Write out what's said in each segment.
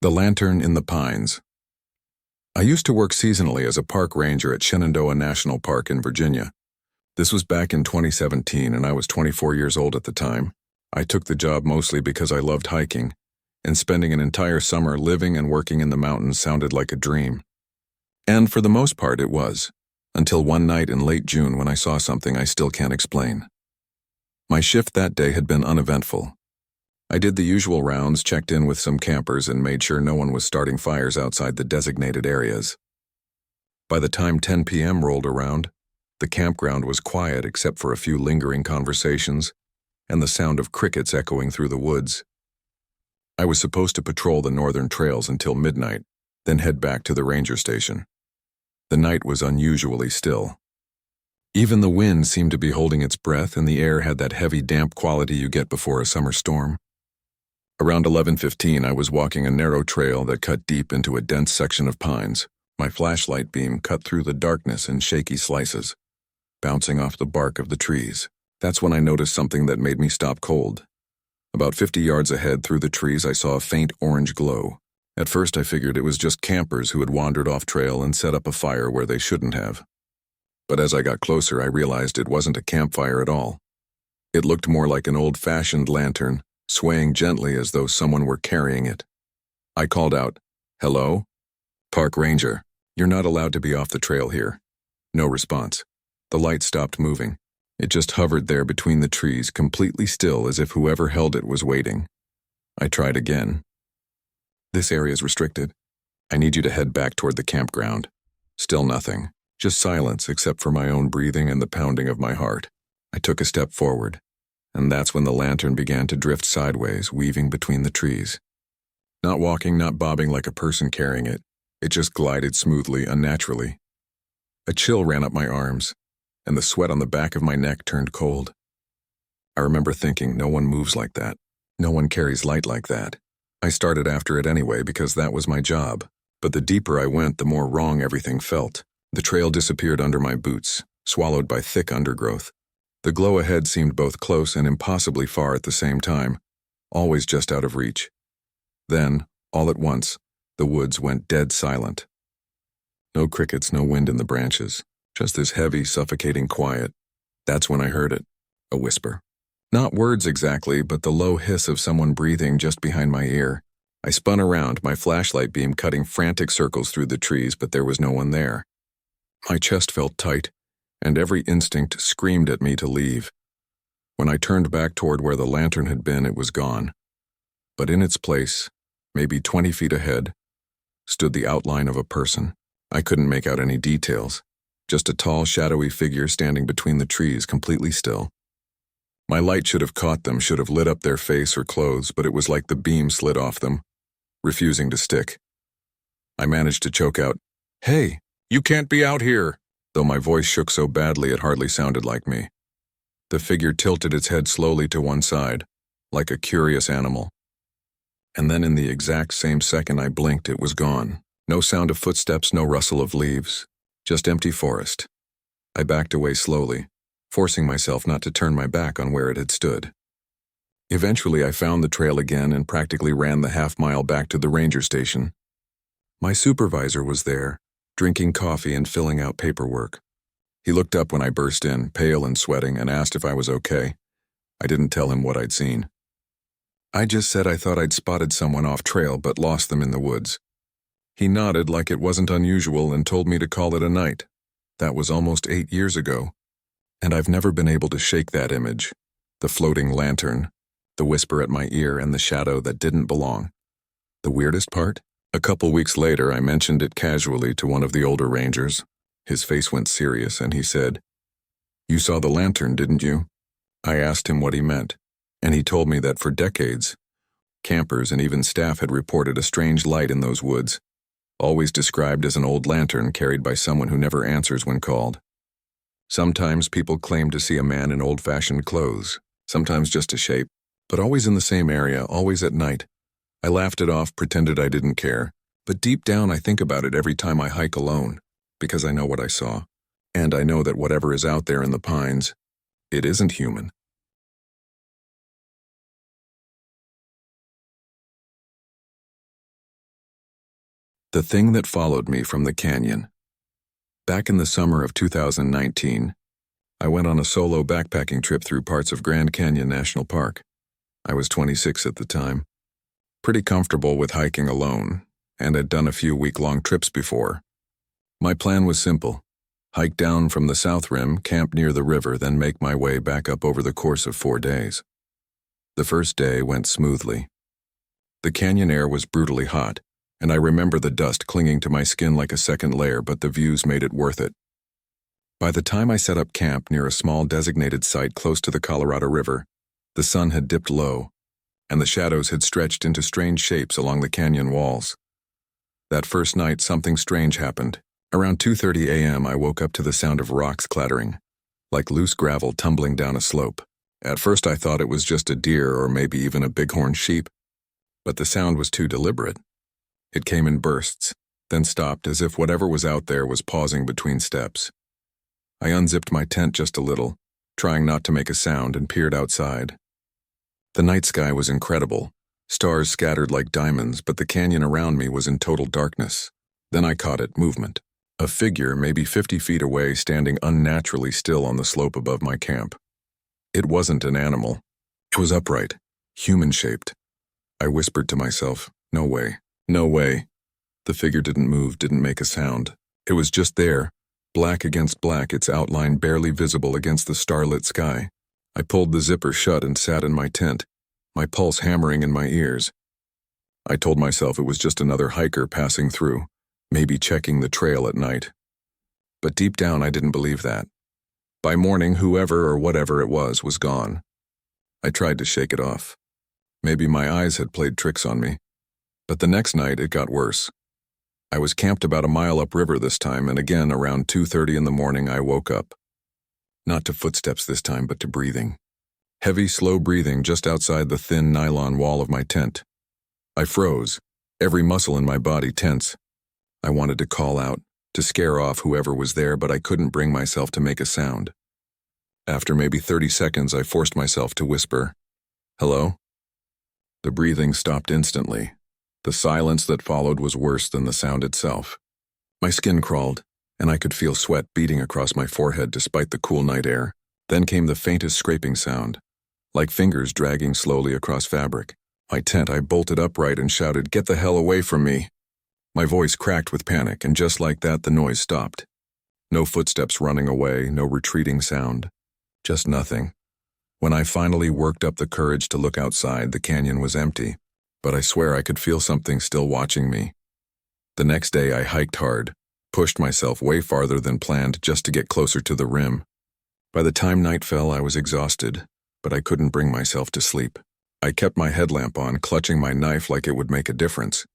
The Lantern in the Pines. I used to work seasonally as a park ranger at Shenandoah National Park in Virginia. This was back in 2017 and I was 24 years old at the time. I took the job mostly because I loved hiking, and spending an entire summer living and working in the mountains sounded like a dream. And for the most part it was, until one night in late June when I saw something I still can't explain. My shift that day had been uneventful. I did the usual rounds, checked in with some campers, and made sure no one was starting fires outside the designated areas. By the time 10 p.m. rolled around, the campground was quiet except for a few lingering conversations and the sound of crickets echoing through the woods. I was supposed to patrol the northern trails until midnight, then head back to the ranger station. The night was unusually still. Even the wind seemed to be holding its breath, and the air had that heavy, damp quality you get before a summer storm. Around 11:15, I was walking a narrow trail that cut deep into a dense section of pines. My flashlight beam cut through the darkness in shaky slices, bouncing off the bark of the trees. That's when I noticed something that made me stop cold. About 50 yards ahead through the trees, I saw a faint orange glow. At first, I figured it was just campers who had wandered off trail and set up a fire where they shouldn't have. But as I got closer, I realized it wasn't a campfire at all. It looked more like an old-fashioned lantern, swaying gently as though someone were carrying it. I called out, "Hello? Park Ranger, you're not allowed to be off the trail here." No response. The light stopped moving. It just hovered there between the trees, completely still, as if whoever held it was waiting. I tried again. "This area is restricted. I need you to head back toward the campground." Still nothing. Just silence except for my own breathing and the pounding of my heart. I took a step forward, and that's when the lantern began to drift sideways, weaving between the trees. Not walking, not bobbing like a person carrying it. It just glided smoothly, unnaturally. A chill ran up my arms, and the sweat on the back of my neck turned cold. I remember thinking, no one moves like that. No one carries light like that. I started after it anyway because that was my job, but the deeper I went, the more wrong everything felt. The trail disappeared under my boots, swallowed by thick undergrowth. The glow ahead seemed both close and impossibly far at the same time, always just out of reach. Then, all at once, the woods went dead silent. No crickets, no wind in the branches, just this heavy, suffocating quiet. That's when I heard it, a whisper. Not words exactly, but the low hiss of someone breathing just behind my ear. I spun around, my flashlight beam cutting frantic circles through the trees, but there was no one there. My chest felt tight, and every instinct screamed at me to leave. When I turned back toward where the lantern had been, it was gone. But in its place, maybe 20 feet ahead, stood the outline of a person. I couldn't make out any details, just a tall, shadowy figure standing between the trees, completely still. My light should have caught them, should have lit up their face or clothes, but it was like the beam slid off them, refusing to stick. I managed to choke out, "Hey, you can't be out here," though my voice shook so badly it hardly sounded like me. The figure tilted its head slowly to one side, like a curious animal. And then in the exact same second I blinked, it was gone. No sound of footsteps, no rustle of leaves, just empty forest. I backed away slowly, forcing myself not to turn my back on where it had stood. Eventually I found the trail again and practically ran the half-mile back to the ranger station. My supervisor was there, drinking coffee and filling out paperwork. He looked up when I burst in, pale and sweating, and asked if I was okay. I didn't tell him what I'd seen. I just said I thought I'd spotted someone off trail but lost them in the woods. He nodded like it wasn't unusual and told me to call it a night. That was almost 8 years ago, and I've never been able to shake that image. The floating lantern, the whisper at my ear, and the shadow that didn't belong. The weirdest part? A couple weeks later, I mentioned it casually to one of the older rangers. His face went serious and he said, "You saw the lantern, didn't you?" I asked him what he meant, and he told me that for decades, campers and even staff had reported a strange light in those woods, always described as an old lantern carried by someone who never answers when called. Sometimes people claimed to see a man in old-fashioned clothes, sometimes just a shape, but always in the same area, always at night. I laughed it off, pretended I didn't care, but deep down I think about it every time I hike alone, because I know what I saw, and I know that whatever is out there in the pines, it isn't human. The thing that followed me from the canyon. Back in the summer of 2019, I went on a solo backpacking trip through parts of Grand Canyon National Park. I was 26 at the time, pretty comfortable with hiking alone, and had done a few week-long trips before. My plan was simple: hike down from the south rim, camp near the river, then make my way back up over the course of 4 days. The first day went smoothly. The canyon air was brutally hot, and I remember the dust clinging to my skin like a second layer, but the views made it worth it. By the time I set up camp near a small designated site close to the Colorado River, the sun had dipped low, and the shadows had stretched into strange shapes along the canyon walls. That first night, something strange happened. Around 2:30 a.m., I woke up to the sound of rocks clattering, like loose gravel tumbling down a slope. At first, I thought it was just a deer or maybe even a bighorn sheep, but the sound was too deliberate. It came in bursts, then stopped as if whatever was out there was pausing between steps. I unzipped my tent just a little, trying not to make a sound, and peered outside. The night sky was incredible, stars scattered like diamonds, but the canyon around me was in total darkness. Then I caught it: movement. A figure maybe 50 feet away, standing unnaturally still on the slope above my camp. It wasn't an animal. It was upright, human-shaped. I whispered to myself, "No way, no way." The figure didn't move, didn't make a sound. It was just there, black against black, its outline barely visible against the starlit sky. I pulled the zipper shut and sat in my tent, my pulse hammering in my ears. I told myself it was just another hiker passing through, maybe checking the trail at night. But deep down, I didn't believe that. By morning, whoever or whatever it was gone. I tried to shake it off. Maybe my eyes had played tricks on me. But the next night, it got worse. I was camped about a mile upriver this time, and again around 2:30 in the morning I woke up. Not to footsteps this time, but to breathing. Heavy, slow breathing just outside the thin nylon wall of my tent. I froze, every muscle in my body tense. I wanted to call out, to scare off whoever was there, but I couldn't bring myself to make a sound. After maybe 30 seconds, I forced myself to whisper, "Hello?" The breathing stopped instantly. The silence that followed was worse than the sound itself. My skin crawled, and I could feel sweat beating across my forehead despite the cool night air. Then came the faintest scraping sound, like fingers dragging slowly across fabric. My tent, I bolted upright and shouted, "Get the hell away from me!" My voice cracked with panic, and just like that, the noise stopped. No footsteps running away, no retreating sound. Just nothing. When I finally worked up the courage to look outside, the canyon was empty, but I swear I could feel something still watching me. The next day, I hiked hard, pushed myself way farther than planned just to get closer to the rim. By the time night fell, I was exhausted, but I couldn't bring myself to sleep. I kept my headlamp on, clutching my knife like it would make a difference.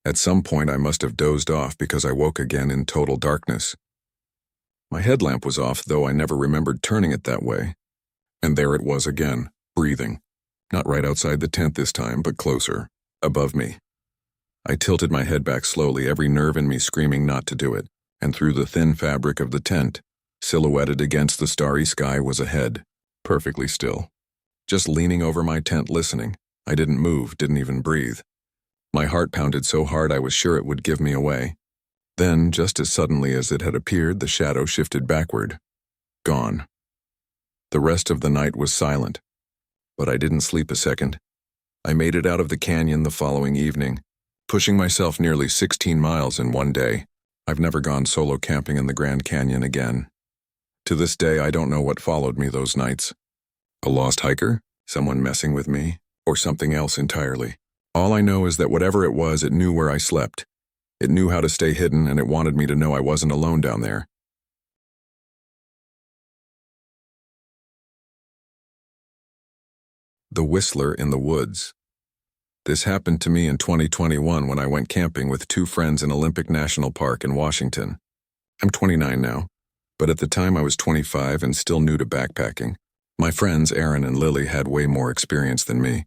At some point, I must have dozed off because I woke again in total darkness. My headlamp was off, though I never remembered turning it that way. And there it was again, breathing. Not right outside the tent this time, but closer, above me. I tilted my head back slowly, every nerve in me screaming not to do it, and through the thin fabric of the tent, silhouetted against the starry sky, was a head, perfectly still. Just leaning over my tent listening. I didn't move, didn't even breathe. My heart pounded so hard I was sure it would give me away. Then, just as suddenly as it had appeared, the shadow shifted backward. Gone. The rest of the night was silent, but I didn't sleep a second. I made it out of the canyon the following evening, pushing myself nearly 16 miles in one day. I've never gone solo camping in the Grand Canyon again. To this day, I don't know what followed me those nights. A lost hiker? Someone messing with me? Or something else entirely? All I know is that whatever it was, it knew where I slept. It knew how to stay hidden, and it wanted me to know I wasn't alone down there. The Whistler in the Woods. This happened to me in 2021 when I went camping with 2 friends in Olympic National Park in Washington. I'm 29 now, but at the time I was 25 and still new to backpacking. My friends Aaron and Lily had way more experience than me,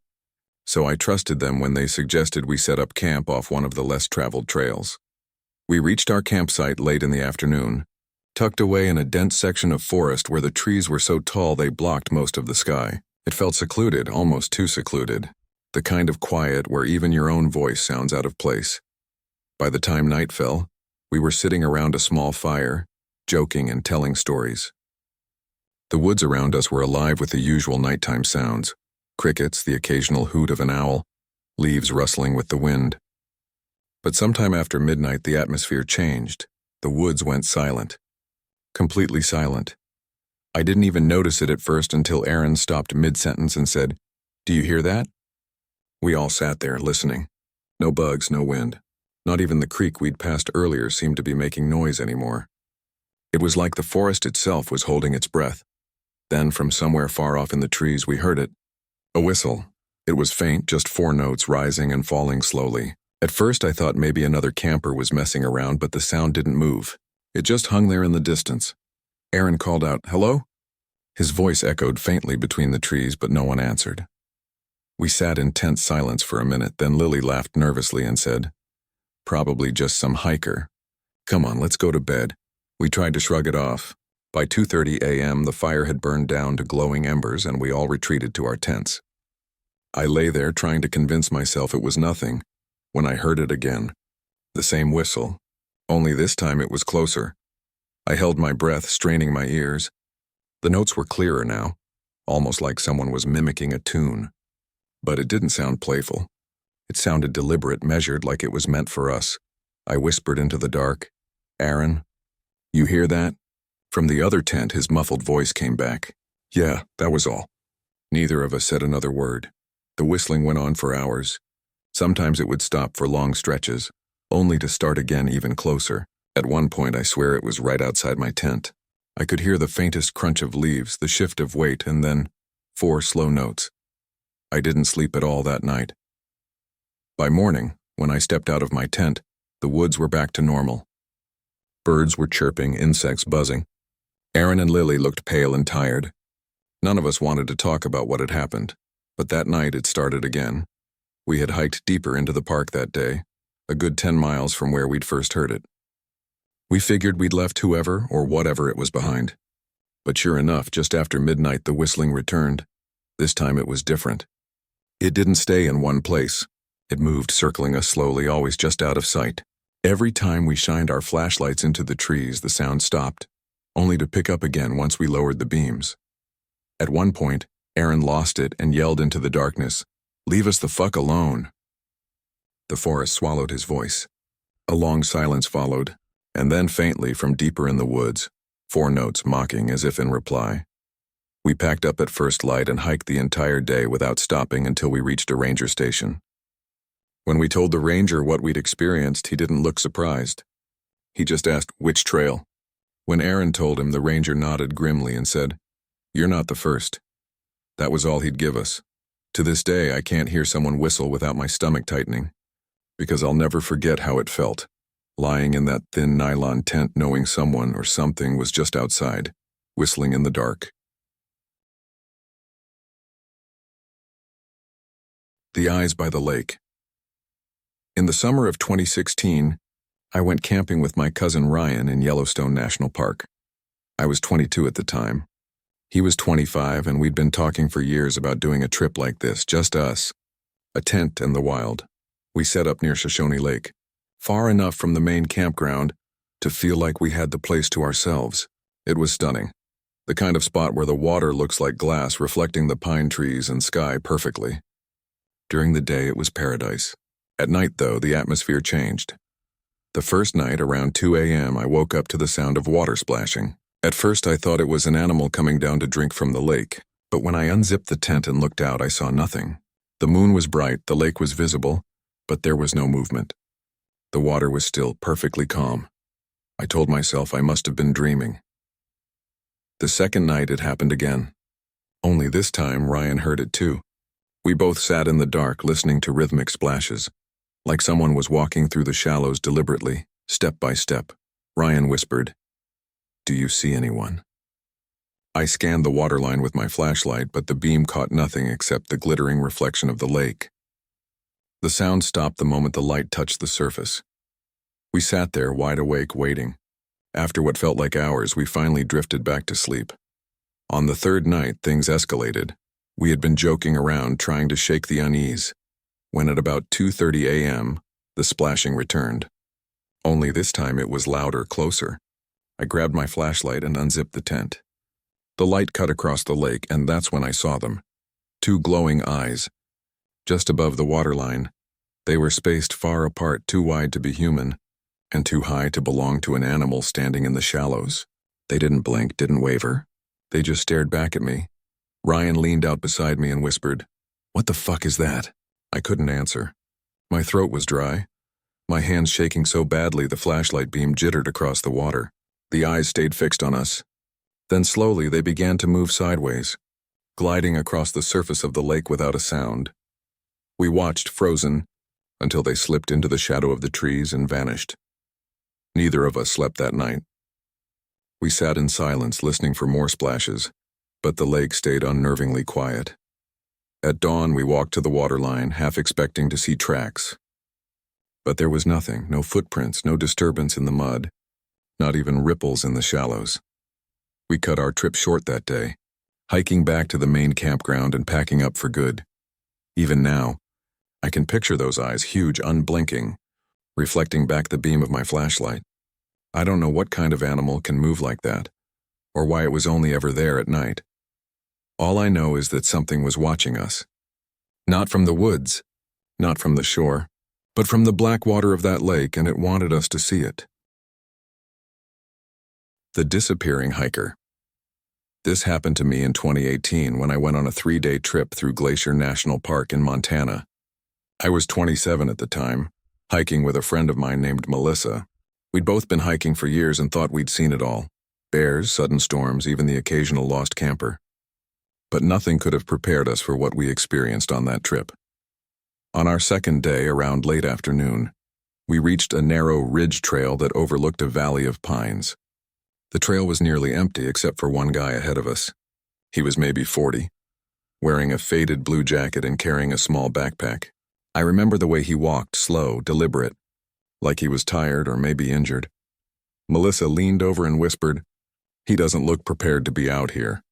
so I trusted them when they suggested we set up camp off one of the less traveled trails. We reached our campsite late in the afternoon, tucked away in a dense section of forest where the trees were so tall they blocked most of the sky. It felt secluded, almost too secluded, the kind of quiet where even your own voice sounds out of place. By the time night fell, we were sitting around a small fire, joking and telling stories. The woods around us were alive with the usual nighttime sounds: crickets, the occasional hoot of an owl, leaves rustling with the wind. But sometime after midnight the atmosphere changed. The woods went silent. Completely silent. I didn't even notice it at first until Aaron stopped mid-sentence and said, "Do you hear that?" We all sat there, listening. No bugs, no wind. Not even the creek we'd passed earlier seemed to be making noise anymore. It was like the forest itself was holding its breath. Then, from somewhere far off in the trees, we heard it. A whistle. It was faint, just 4 notes rising and falling slowly. At first I thought maybe another camper was messing around, but the sound didn't move. It just hung there in the distance. Aaron called out, "Hello?" His voice echoed faintly between the trees, but no one answered. We sat in tense silence for a minute, then Lily laughed nervously and said, "Probably just some hiker. Come on, let's go to bed." We tried to shrug it off. By 2:30 a.m. the fire had burned down to glowing embers and we all retreated to our tents. I lay there trying to convince myself it was nothing, when I heard it again. The same whistle, only this time it was closer. I held my breath, straining my ears. The notes were clearer now, almost like someone was mimicking a tune. But it didn't sound playful. It sounded deliberate, measured, like it was meant for us. I whispered into the dark, "Aaron, you hear that?" From the other tent, his muffled voice came back. "Yeah, that was all." Neither of us said another word. The whistling went on for hours. Sometimes it would stop for long stretches, only to start again even closer. At one point, I swear it was right outside my tent. I could hear the faintest crunch of leaves, the shift of weight, and then 4 slow notes. I didn't sleep at all that night. By morning, when I stepped out of my tent, the woods were back to normal. Birds were chirping, insects buzzing. Aaron and Lily looked pale and tired. None of us wanted to talk about what had happened, but that night it started again. We had hiked deeper into the park that day, a good 10 miles from where we'd first heard it. We figured we'd left whoever or whatever it was behind. But sure enough, just after midnight the whistling returned. This time it was different. It didn't stay in one place. It moved, circling us slowly, always just out of sight. Every time we shined our flashlights into the trees, the sound stopped, only to pick up again once we lowered the beams. At one point, Aaron lost it and yelled into the darkness, "Leave us the fuck alone." The forest swallowed his voice. A long silence followed, and then faintly from deeper in the woods, 4 notes mocking as if in reply. We packed up at first light and hiked the entire day without stopping until we reached a ranger station. When we told the ranger what we'd experienced, he didn't look surprised. He just asked, "Which trail?" When Aaron told him, the ranger nodded grimly and said, "You're not the first." That was all he'd give us. To this day, I can't hear someone whistle without my stomach tightening, because I'll never forget how it felt, lying in that thin nylon tent knowing someone or something was just outside, whistling in the dark. The Eyes by the Lake. In the summer of 2016, I went camping with my cousin Ryan in Yellowstone National Park. I was 22 at the time. He was 25, and we'd been talking for years about doing a trip like this, just us. A tent and the wild. We set up near Shoshone Lake, far enough from the main campground to feel like we had the place to ourselves. It was stunning. The kind of spot where the water looks like glass, reflecting the pine trees and sky perfectly. During the day, it was paradise. At night, though, the atmosphere changed. The first night, around 2 a.m., I woke up to the sound of water splashing. At first, I thought it was an animal coming down to drink from the lake, but when I unzipped the tent and looked out, I saw nothing. The moon was bright, the lake was visible, but there was no movement. The water was still, perfectly calm. I told myself I must have been dreaming. The second night, it happened again. Only this time, Ryan heard it too. We both sat in the dark, listening to rhythmic splashes, like someone was walking through the shallows deliberately, step by step. Ryan whispered, "Do you see anyone?" I scanned the waterline with my flashlight, but the beam caught nothing except the glittering reflection of the lake. The sound stopped the moment the light touched the surface. We sat there, wide awake, waiting. After what felt like hours, we finally drifted back to sleep. On the third night, things escalated. We had been joking around, trying to shake the unease, when at about 2:30 a.m., the splashing returned. Only this time it was louder, closer. I grabbed my flashlight and unzipped the tent. The light cut across the lake, and that's when I saw them. Two glowing eyes. Just above the waterline, they were spaced far apart, too wide to be human, and too high to belong to an animal standing in the shallows. They didn't blink, didn't waver. They just stared back at me. Ryan leaned out beside me and whispered, "What the fuck is that?" I couldn't answer. My throat was dry. My hands shaking so badly the flashlight beam jittered across the water. The eyes stayed fixed on us. Then slowly they began to move sideways, gliding across the surface of the lake without a sound. We watched, frozen, until they slipped into the shadow of the trees and vanished. Neither of us slept that night. We sat in silence, listening for more splashes, but the lake stayed unnervingly quiet. At dawn, we walked to the waterline, half expecting to see tracks. But there was nothing, no footprints, no disturbance in the mud, not even ripples in the shallows. We cut our trip short that day, hiking back to the main campground and packing up for good. Even now, I can picture those eyes, huge, unblinking, reflecting back the beam of my flashlight. I don't know what kind of animal can move like that, or why it was only ever there at night. All I know is that something was watching us. Not from the woods, not from the shore, but from the black water of that lake, and it wanted us to see it. The disappearing hiker. This happened to me in 2018 when I went on a 3-day trip through Glacier National Park in Montana. I was 27 at the time, hiking with a friend of mine named Melissa. We'd both been hiking for years and thought we'd seen it all. Bears, sudden storms, even the occasional lost camper. But nothing could have prepared us for what we experienced on that trip. On our second day, around late afternoon, we reached a narrow ridge trail that overlooked a valley of pines. The trail was nearly empty except for one guy ahead of us. He was maybe 40, wearing a faded blue jacket and carrying a small backpack. I remember the way he walked, slow, deliberate, like he was tired or maybe injured. Melissa leaned over and whispered, "He doesn't look prepared to be out here."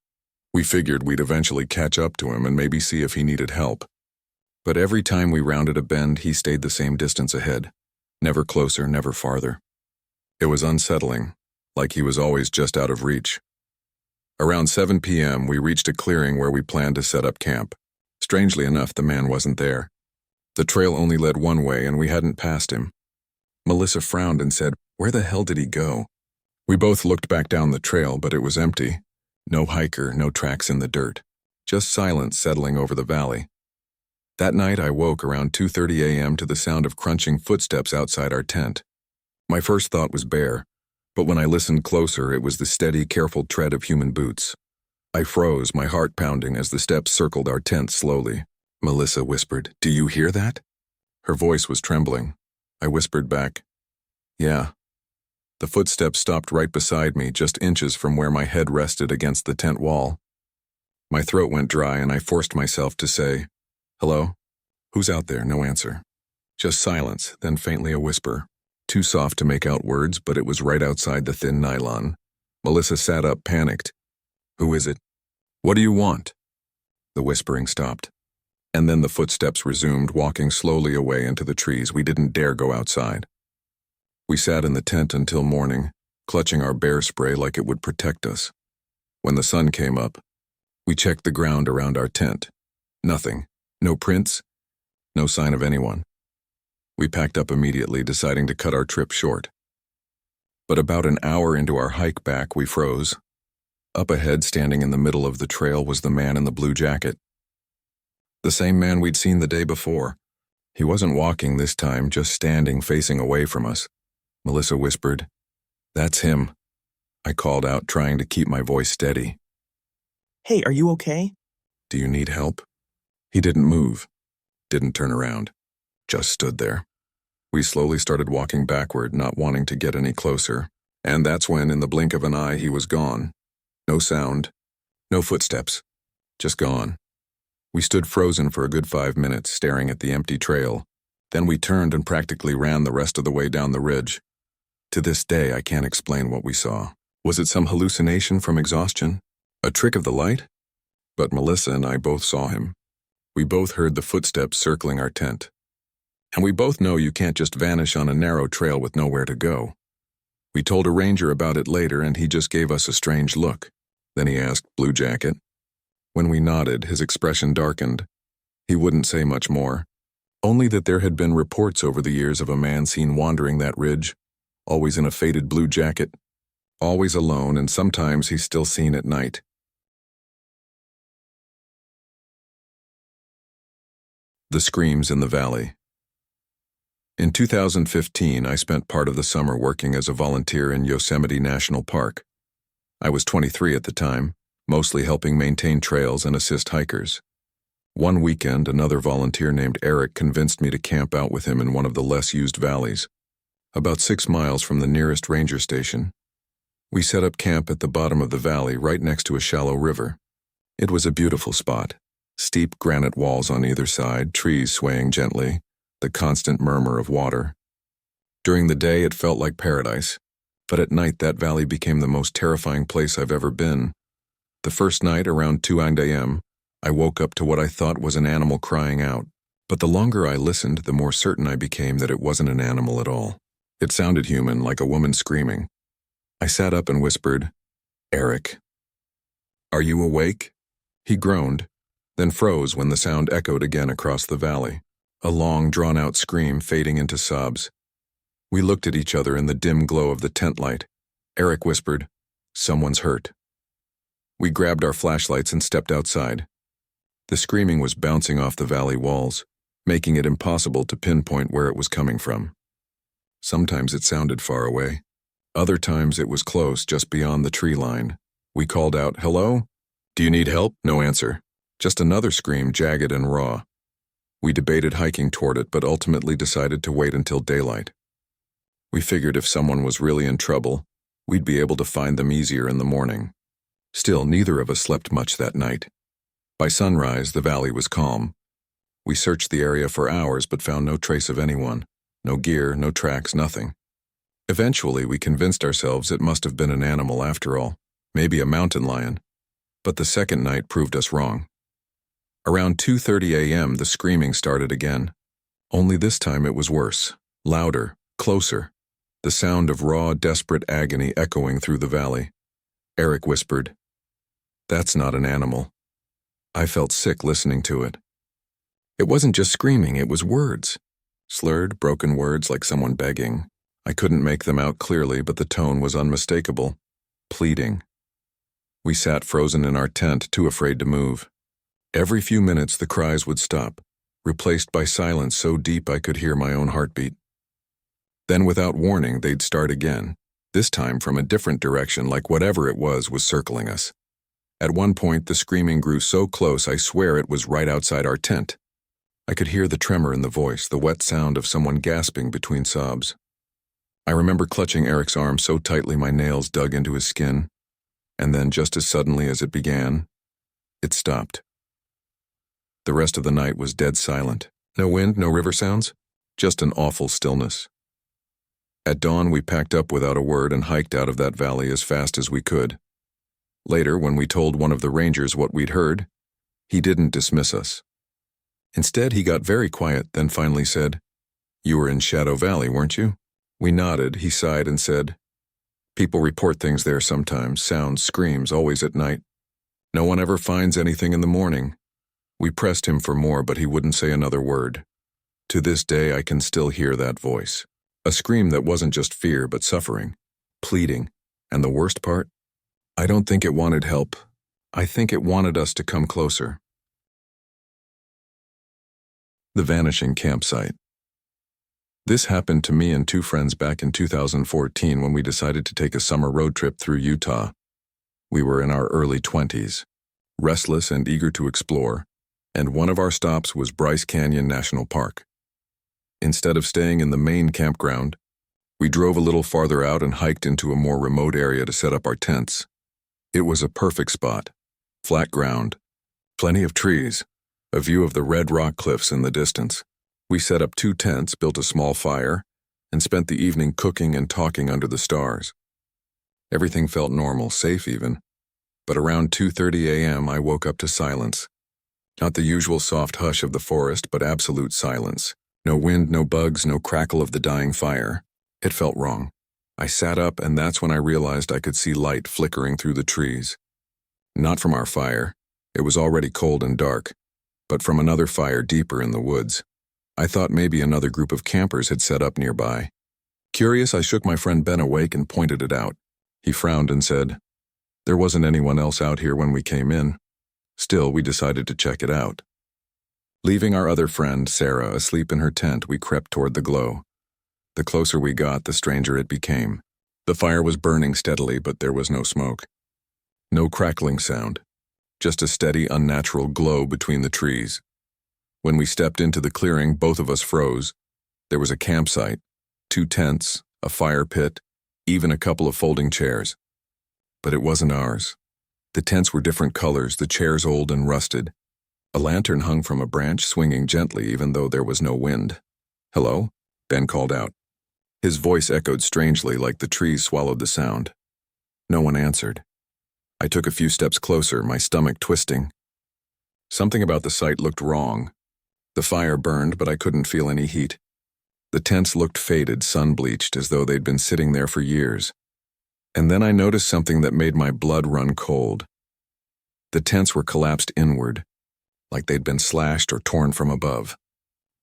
We figured we'd eventually catch up to him and maybe see if he needed help. But every time we rounded a bend, he stayed the same distance ahead. Never closer, never farther. It was unsettling, like he was always just out of reach. Around 7 p.m., we reached a clearing where we planned to set up camp. Strangely enough, the man wasn't there. The trail only led one way, and we hadn't passed him. Melissa frowned and said, "Where the hell did he go?" We both looked back down the trail, but it was empty. No hiker, no tracks in the dirt. Just silence settling over the valley. That night, I woke around 2:30 a.m. to the sound of crunching footsteps outside our tent. My first thought was bear, but when I listened closer, it was the steady, careful tread of human boots. I froze, my heart pounding as the steps circled our tent slowly. Melissa whispered, "Do you hear that?" Her voice was trembling. I whispered back, "Yeah." The footsteps stopped right beside me, just inches from where my head rested against the tent wall. My throat went dry and I forced myself to say, "Hello? Who's out there?" No answer. Just silence, then faintly a whisper. Too soft to make out words, but it was right outside the thin nylon. Melissa sat up, panicked. "Who is it? What do you want?" The whispering stopped. And then the footsteps resumed, walking slowly away into the trees. We didn't dare go outside. We sat in the tent until morning, clutching our bear spray like it would protect us. When the sun came up, we checked the ground around our tent. Nothing. No prints. No sign of anyone. We packed up immediately, deciding to cut our trip short. But about an hour into our hike back, we froze. Up ahead, standing in the middle of the trail, was the man in the blue jacket. The same man we'd seen the day before. He wasn't walking this time, just standing, facing away from us. Melissa whispered, "That's him." I called out, trying to keep my voice steady. "Hey, are you okay?" "Do you need help?" He didn't move, didn't turn around, just stood there. We slowly started walking backward, not wanting to get any closer, and that's when, in the blink of an eye, he was gone. No sound, no footsteps, just gone. We stood frozen for a good 5 minutes, staring at the empty trail. Then we turned and practically ran the rest of the way down the ridge. To this day, I can't explain what we saw. Was it some hallucination from exhaustion? A trick of the light? But Melissa and I both saw him. We both heard the footsteps circling our tent. And we both know you can't just vanish on a narrow trail with nowhere to go. We told a ranger about it later, and he just gave us a strange look. Then he asked, "Blue Jacket?" When we nodded, his expression darkened. He wouldn't say much more, only that there had been reports over the years of a man seen wandering that ridge, always in a faded blue jacket, always alone, and sometimes he's still seen at night. The Screams in the Valley. In 2015, I spent part of the summer working as a volunteer in Yosemite National Park. I was 23 at the time, mostly helping maintain trails and assist hikers. One weekend, another volunteer named Eric convinced me to camp out with him in one of the less-used valleys, about 6 miles from the nearest ranger station. We set up camp at the bottom of the valley, right next to a shallow river. It was a beautiful spot. Steep granite walls on either side, trees swaying gently, the constant murmur of water. During the day, it felt like paradise, but at night that valley became the most terrifying place I've ever been. The first night, around 2 a.m., I woke up to what I thought was an animal crying out, but the longer I listened, the more certain I became that it wasn't an animal at all. It sounded human, like a woman screaming. I sat up and whispered, "Eric, are you awake?" He groaned, then froze when the sound echoed again across the valley, a long, drawn-out scream fading into sobs. We looked at each other in the dim glow of the tent light. Eric whispered, "Someone's hurt." We grabbed our flashlights and stepped outside. The screaming was bouncing off the valley walls, making it impossible to pinpoint where it was coming from. Sometimes it sounded far away. Other times it was close, just beyond the tree line. We called out, "Hello? Do you need help?" No answer. Just another scream, jagged and raw. We debated hiking toward it, but ultimately decided to wait until daylight. We figured if someone was really in trouble, we'd be able to find them easier in the morning. Still, neither of us slept much that night. By sunrise, the valley was calm. We searched the area for hours but found no trace of anyone. No gear, no tracks, nothing. Eventually, we convinced ourselves it must have been an animal after all, maybe a mountain lion. But the second night proved us wrong. Around 2:30 a.m., the screaming started again. Only this time it was worse, louder, closer, the sound of raw, desperate agony echoing through the valley. Eric whispered, "That's not an animal." I felt sick listening to it. It wasn't just screaming, it was words. Slurred, broken words like someone begging. I couldn't make them out clearly, but the tone was unmistakable. Pleading. We sat frozen in our tent, too afraid to move. Every few minutes the cries would stop, replaced by silence so deep I could hear my own heartbeat. Then without warning, they'd start again, this time from a different direction, like whatever it was circling us. At one point, the screaming grew so close I swear it was right outside our tent. I could hear the tremor in the voice, the wet sound of someone gasping between sobs. I remember clutching Eric's arm so tightly my nails dug into his skin, and then just as suddenly as it began, it stopped. The rest of the night was dead silent. No wind, no river sounds, just an awful stillness. At dawn, we packed up without a word and hiked out of that valley as fast as we could. Later, when we told one of the rangers what we'd heard, he didn't dismiss us. Instead, he got very quiet, then finally said, "You were in Shadow Valley, weren't you?" We nodded, he sighed and said, "People report things there sometimes, sounds, screams, always at night. No one ever finds anything in the morning." We pressed him for more, but he wouldn't say another word. To this day, I can still hear that voice. A scream that wasn't just fear, but suffering, pleading, and the worst part? I don't think it wanted help. I think it wanted us to come closer. The vanishing campsite. This happened to me and 2 friends back in 2014 when we decided to take a summer road trip through Utah. We were in our early 20s, restless and eager to explore, and one of our stops was Bryce Canyon National Park. Instead of staying in the main campground, we drove a little farther out and hiked into a more remote area to set up our tents. It was a perfect spot, flat ground, plenty of trees, a view of the red rock cliffs in the distance. We set up 2 tents, built a small fire, and spent the evening cooking and talking under the stars. Everything felt normal, safe even, but around 2:30 a.m. I woke up to silence. Not the usual soft hush of the forest, but absolute silence. No wind, no bugs, no crackle of the dying fire. It felt wrong. I sat up, and that's when I realized I could see light flickering through the trees. Not from our fire. It was already cold and dark, but from another fire deeper in the woods. I thought maybe another group of campers had set up nearby. Curious, I shook my friend Ben awake and pointed it out. He frowned and said, "There wasn't anyone else out here when we came in." Still, we decided to check it out. Leaving our other friend, Sarah, asleep in her tent, we crept toward the glow. The closer we got, the stranger it became. The fire was burning steadily, but there was no smoke. No crackling sound, just a steady, unnatural glow between the trees. When we stepped into the clearing, both of us froze. There was a campsite, 2 tents, a fire pit, even a couple of folding chairs. But it wasn't ours. The tents were different colors, the chairs old and rusted. A lantern hung from a branch, swinging gently even though there was no wind. "Hello?" Ben called out. His voice echoed strangely, like the trees swallowed the sound. No one answered. I took a few steps closer, my stomach twisting. Something about the sight looked wrong. The fire burned, but I couldn't feel any heat. The tents looked faded, sun-bleached, as though they'd been sitting there for years. And then I noticed something that made my blood run cold. The tents were collapsed inward, like they'd been slashed or torn from above.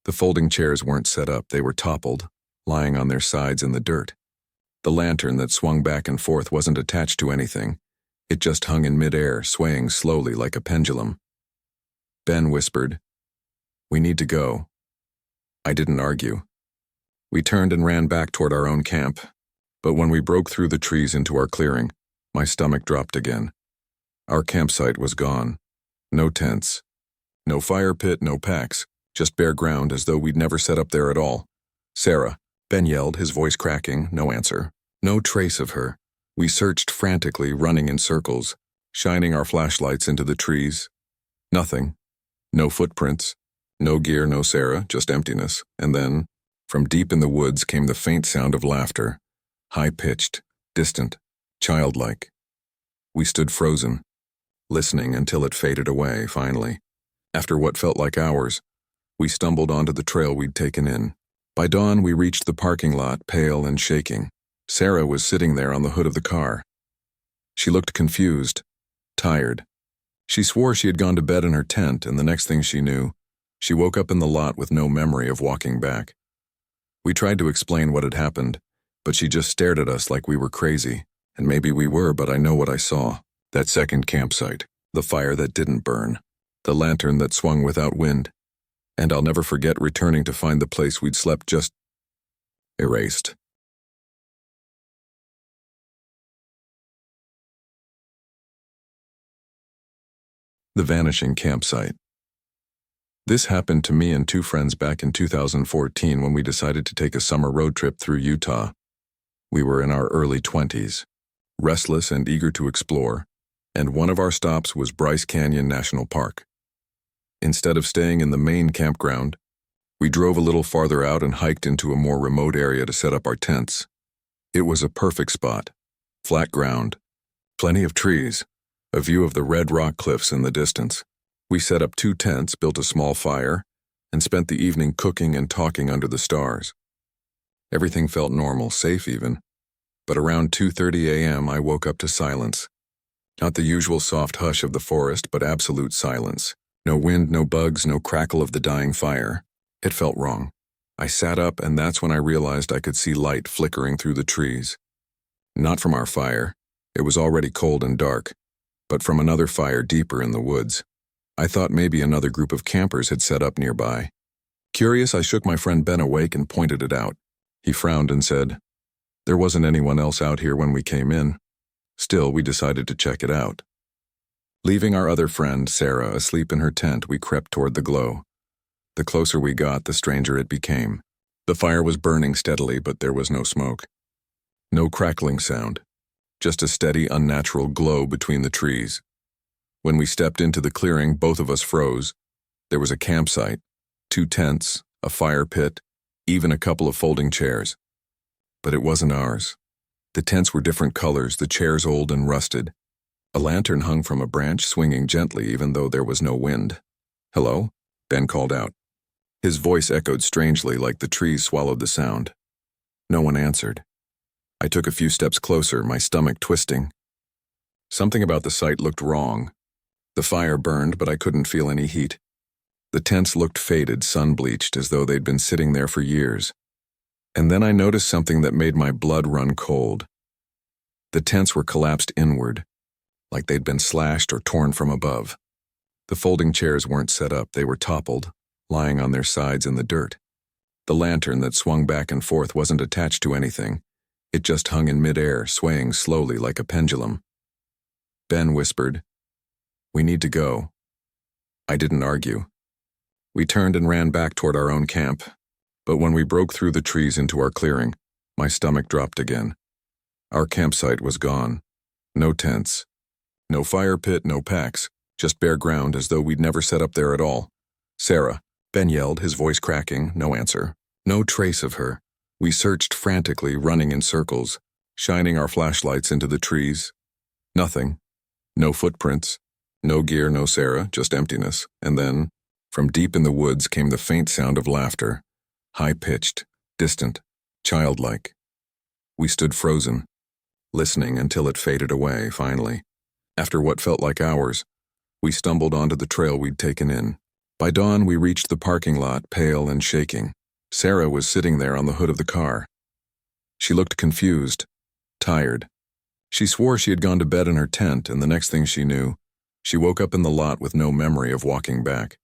The folding chairs weren't set up, they were toppled, lying on their sides in the dirt. The lantern that swung back and forth wasn't attached to anything. It just hung in midair, swaying slowly like a pendulum. Ben whispered, "We need to go." I didn't argue. We turned and ran back toward our own camp, but when we broke through the trees into our clearing, my stomach dropped again. Our campsite was gone. No tents. No fire pit, no packs, just bare ground as though we'd never set up there at all. "Sarah," Ben yelled, his voice cracking, no answer. No trace of her. We searched frantically, running in circles, shining our flashlights into the trees. Nothing. No footprints. No gear, no Sarah, just emptiness. And then, from deep in the woods came the faint sound of laughter, high-pitched, distant, childlike. We stood frozen, listening until it faded away, finally. After what felt like hours, we stumbled onto the trail we'd taken in. By dawn, we reached the parking lot, pale and shaking. Sarah was sitting there on the hood of the car. She looked confused, tired. She swore she had gone to bed in her tent, and the next thing she knew, she woke up in the lot with no memory of walking back. We tried to explain what had happened, but she just stared at us like we were crazy. And maybe we were, but I know what I saw. That second campsite, the fire that didn't burn, the lantern that swung without wind. And I'll never forget returning to find the place we'd slept just erased. The vanishing campsite. This happened to me and 2 friends back in 2014 when we decided to take a summer road trip through Utah. We were in our early 20s, restless and eager to explore, and one of our stops was Bryce Canyon National Park. Instead of staying in the main campground, we drove a little farther out and hiked into a more remote area to set up our tents. It was a perfect spot, flat ground, plenty of trees, a view of the red rock cliffs in the distance. We set up 2 tents, built a small fire, and spent the evening cooking and talking under the stars. Everything felt normal, safe even. But around 2:30 a.m. I woke up to silence. Not the usual soft hush of the forest, but absolute silence. No wind, no bugs, no crackle of the dying fire. It felt wrong. I sat up, and that's when I realized I could see light flickering through the trees. Not from our fire. It was already cold and dark, but from another fire deeper in the woods. I thought maybe another group of campers had set up nearby. Curious, I shook my friend Ben awake and pointed it out. He frowned and said, "There wasn't anyone else out here when we came in." Still, we decided to check it out. Leaving our other friend, Sarah, asleep in her tent, we crept toward the glow. The closer we got, the stranger it became. The fire was burning steadily, but there was no smoke. No crackling sound, just a steady, unnatural glow between the trees. When we stepped into the clearing, both of us froze. There was a campsite, 2 tents, a fire pit, even a couple of folding chairs. But it wasn't ours. The tents were different colors, the chairs old and rusted. A lantern hung from a branch, swinging gently even though there was no wind. "Hello?" Ben called out. His voice echoed strangely like the trees swallowed the sound. No one answered. I took a few steps closer, my stomach twisting. Something about the sight looked wrong. The fire burned, but I couldn't feel any heat. The tents looked faded, sun-bleached, as though they'd been sitting there for years. And then I noticed something that made my blood run cold. The tents were collapsed inward, like they'd been slashed or torn from above. The folding chairs weren't set up, they were toppled, lying on their sides in the dirt. The lantern that swung back and forth wasn't attached to anything. It just hung in midair, swaying slowly like a pendulum. Ben whispered, "We need to go." I didn't argue. We turned and ran back toward our own camp, but when we broke through the trees into our clearing, my stomach dropped again. Our campsite was gone. No tents. No fire pit, no packs. Just bare ground as though we'd never set up there at all. "Sarah," Ben yelled, his voice cracking, no answer. No trace of her. We searched frantically, running in circles, shining our flashlights into the trees. Nothing. No footprints. No gear, no Sarah, just emptiness. And then, from deep in the woods came the faint sound of laughter. High-pitched, distant, childlike. We stood frozen, listening until it faded away, finally. After what felt like hours, we stumbled onto the trail we'd taken in. By dawn, we reached the parking lot, pale and shaking. Sarah was sitting there on the hood of the car. She looked confused, tired. She swore she had gone to bed in her tent, and the next thing she knew, she woke up in the lot with no memory of walking back.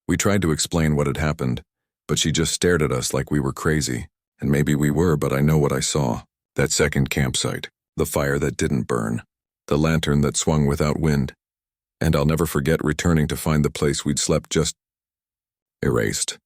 We tried to explain what had happened, but she just stared at us like we were crazy. And maybe we were, but I know what I saw. That second campsite, the fire that didn't burn, the lantern that swung without wind. And I'll never forget returning to find the place we'd slept just erased.